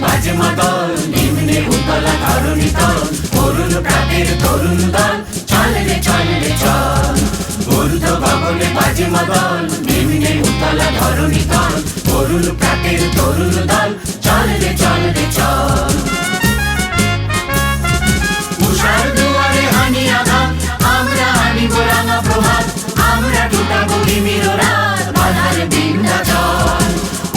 বাজে মাদল, নিম্নে উতলা ধরণী তল, অরুণ প্রাতের তরুণ দল, চল রে চল রে চল। ঊর্ধ্ব গগনে বাজে মাদল, নিম্নে উতলা ধরণী তল, অরুণ প্রাতের তরুণ দল, চল রে চল রে চল। উষার দুয়ারে হানি আঘাত, আমরা আনিব রাঙা প্রভাত, আমরা টুটাবো তিমির রাত, বাধার বিন্ধ্যাচল।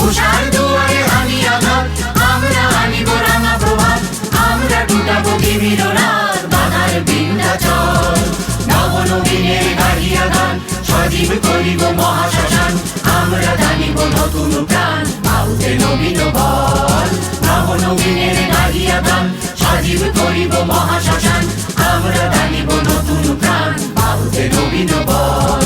উষার দুয়ারে হানি আঘাত, আমরা আনিব রাঙা প্রভাত, আমরা টুটাবো তিমির রাত, বাধার বিন্ধ্যাচল। নবনবীনের গাহিয়া গান, সজীব করিব মহাশ্মশান, আমরা জানিব নতুন প্রাণ, আউতে নবীন বল। নবনবীনের গাহিয়া গান, সজীব করিব মহাশ্মশান, আমরা জানিব নতুন প্রাণ, আউতে নবীন বল।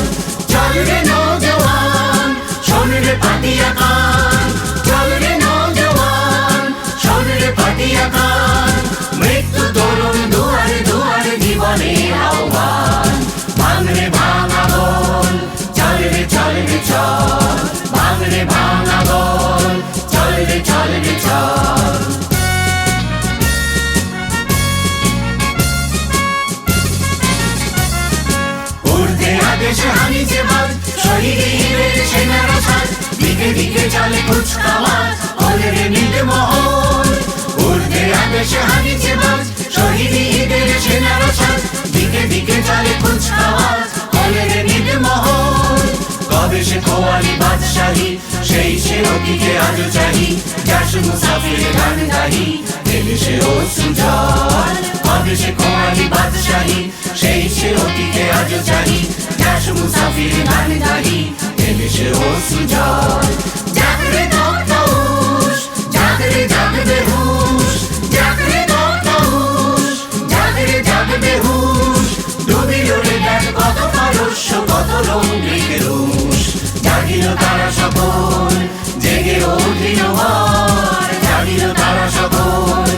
চল রে নওজওয়ান, শোন রে পাতিয়া কান, চল রে নওজওয়ান, শোন রে পাতিয়া কান। মৃত্যু তরুণ দুয়ারে দুয়ারে জীবনের আহ্বান, ভাঙ রে ভাঙা বল, চল রে চল রে চল, ভাঙ রে ভাঙা বল, চল রে চল রে চল। ঊর্ধ্বে আদেশে হানিছে বাজ, শহীদের সেনারা সাজ, দিকে দিকে চলে কুচকাওয়াজ, ওলে রে নীলমহল। ঊর্ধ্বে আদেশে হানিছে বাজ, শহীদের সেনারা সাজ, দিকে দিকে চলে কুচকাওয়াজ, ওলে রে নীলমহল। কবে সে খোয়ালি বাদশাহী, সেই সে অতীতে আজও চাহি, যাস মুসাফির গান গাহি, এলে সে অশ্রু জল। কবে সে খোয়ালি বাদশাহী, সেই সে অতীতে আজও চাহি, যাস মুসাফির গান গাহি, এলে সে অশ্রু জল। জাগরে দগ্ধ হুঁশ, জাগরে জাগবে হুঁশ, জাগরে দগ্ধ হুঁশ, জাগরে জাগবে হুঁশ। ডুবিল রে দেখ কত পারস্য, কত রঙ্গিক রুষ, জাগিল তারা সকল, জেগে উঠিল ভয়, জাগিল তারা সকল,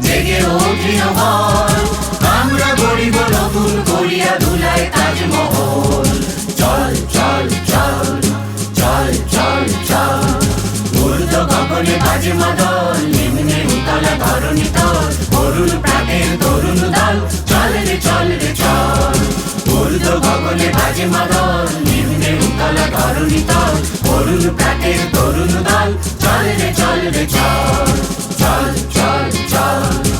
জেগে উঠিল ভয়। আমরা গড়িব নতুন করিয়া ধুলায় তাজমহল, চল চল চল, চল চল চল। ঊর্ধ্ব গগনে বাজে মাদল, নিম্নে উতলা ধরণী তল, অরুণ প্রাতের তরুণ দল, চল রে চল রে চল। ঊর্ধ্ব গগনে বাজে মাদল, নিম্নে উতলা ধরণী তল, অরুণ প্রাতের তরুণ দল, চল রে চল রে চল, চল চল চল।